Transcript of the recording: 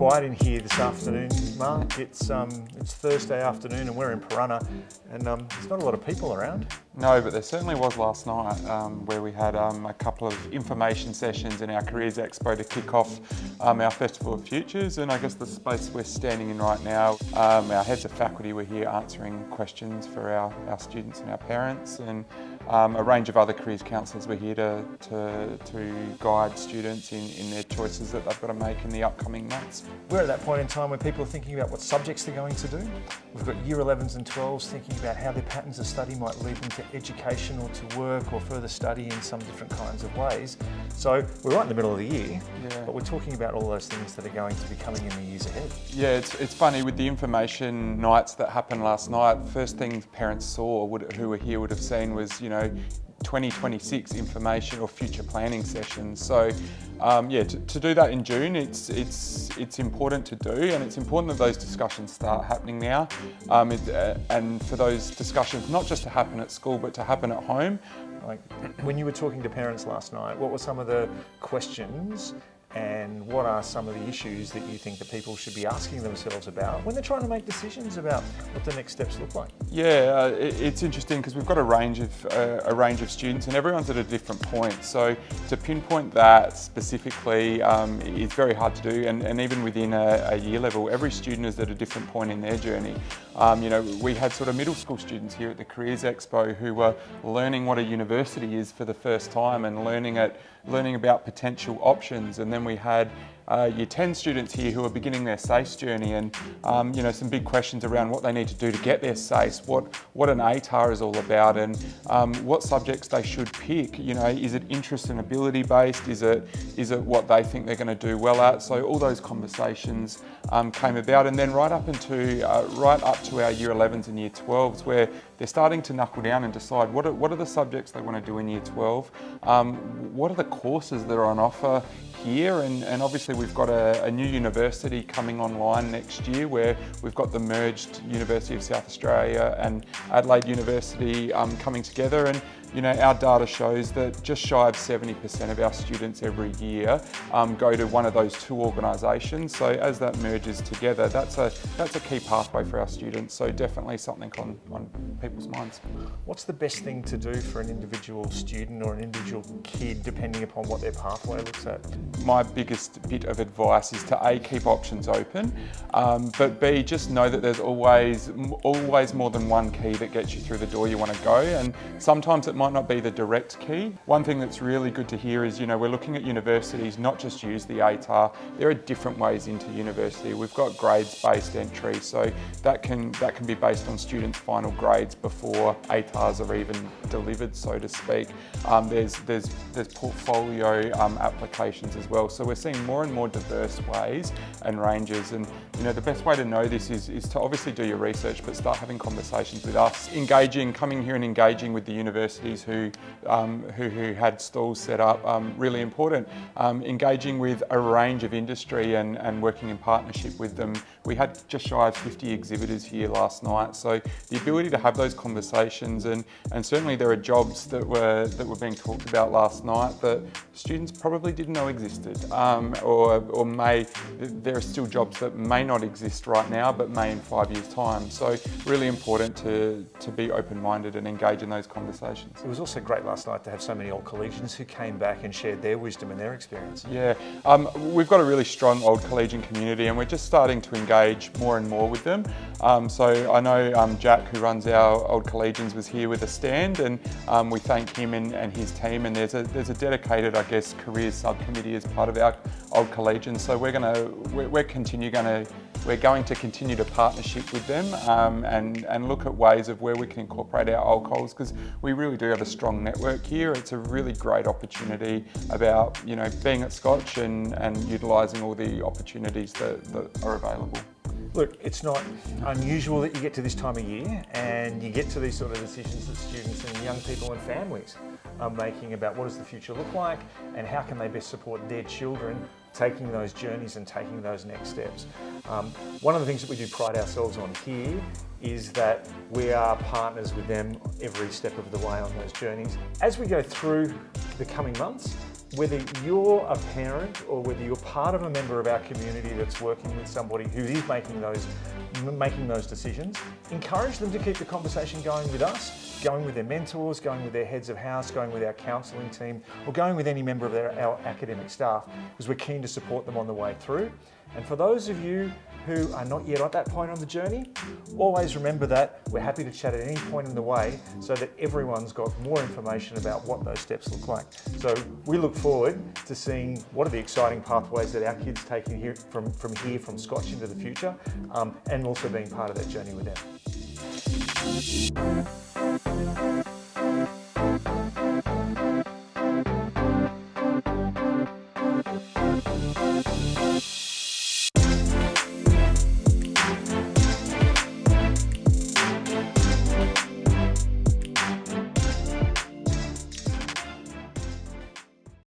quiet in here this afternoon, Mark. It's Thursday afternoon and we're in Piranha, and there's not a lot of people around. No, but there certainly was last night where we had a couple of information sessions in our Careers Expo to kick off our Festival of Futures, and I guess the space we're standing in right now, our heads of faculty were here answering questions for our students and our parents, and a range of other careers counsellors were here to guide students in their choices that they've got to make in the upcoming months. We're at that point in time where people are thinking about what subjects they're going to do. We've got Year 11s and 12s thinking about how their patterns of study might lead them to education or to work or further study in some different kinds of ways. So we're right in the middle of the year, but we're talking about all those things that are going to be coming in the years ahead. Yeah, it's funny, with the information nights that happened last night, first thing parents saw who were here would have seen was, 2026 information or future planning sessions. So to do that in June, it's important to do, and it's important that those discussions start happening now, and for those discussions not just to happen at school but to happen at home. Like, when you were talking to parents last night, what were some of the questions and what are some of the issues that you think that people should be asking themselves about when they're trying to make decisions about what the next steps look like? Yeah, it's interesting because we've got a range of students and everyone's at a different point. So to pinpoint that specifically is very hard to do, and even within a year level, every student is at a different point in their journey. We had sort of middle school students here at the Careers Expo who were learning what a university is for the first time and learning about potential options, and then we had Year 10 students here who are beginning their SACE journey, and some big questions around what they need to do to get their SACE, what an ATAR is all about, and what subjects they should pick. Is it interest and ability based? Is it what they think they're going to do well at? So all those conversations came about, and then right up to our Year 11s and Year 12s, where they're starting to knuckle down and decide what are the subjects they want to do in Year 12, what are the courses that are on offer here, and obviously we've got a new university coming online next year where we've got the merged University of South Australia and Adelaide University coming together, and our data shows that just shy of 70% of our students every year go to one of those two organisations. So as that merges together, that's a key pathway for our students. So definitely something on people's minds. What's the best thing to do for an individual student or an individual kid, depending upon what their pathway looks at? My biggest bit of advice is to A, keep options open, but B, just know that there's always more than one key that gets you through the door you want to go, and sometimes it might not be the direct key. One thing that's really good to hear is, we're looking at universities not just use the ATAR. There are different ways into university. We've got grades-based entry, so that can be based on students' final grades before ATARs are even delivered, so to speak. There's portfolio applications as well. So we're seeing more and more diverse ways and ranges, and the best way to know this is to obviously do your research, but start having conversations with us, coming here and engaging with the universities who had stalls set up, really important. Engaging with a range of industry and working in partnership with them. We had just shy of 50 exhibitors here last night, so the ability to have those conversations, and certainly there are jobs that were being talked about last night that students probably didn't know existed, or there are still jobs that may not exist right now but may in 5 years' time. So really important to be open-minded and engage in those conversations. It was also great last night to have so many old collegians who came back and shared their wisdom and their experience. Yeah, we've got a really strong old collegian community, and we're just starting to engage more and more with them. So I know Jack, who runs our old collegians, was here with a stand, and we thank him and his team, and there's a dedicated, careers subcommittee as part of our old collegians. So we're going to continue to partnership with them and look at ways of where we can incorporate our old cols, because we really do have a strong network here. It's a really great opportunity about being at Scotch and utilising all the opportunities that are available. Look, it's not unusual that you get to this time of year and you get to these sort of decisions that students and young people and families are making about what does the future look like and how can they best support their children taking those journeys and taking those next steps. One of the things that we do pride ourselves on here is that we are partners with them every step of the way on those journeys. As we go through the coming months, whether you're a parent or whether you're part of a member of our community that's working with somebody who is making those decisions, encourage them to keep the conversation going with us, going with their mentors, going with their heads of house, going with our counselling team, or going with any member of our academic staff, because we're keen to support them on the way through. And for those of you who are not yet at that point on the journey, always remember that we're happy to chat at any point in the way so that everyone's got more information about what those steps look like. So we look forward to seeing what are the exciting pathways that our kids take in here from Scotch into the future, and also being part of that journey with them.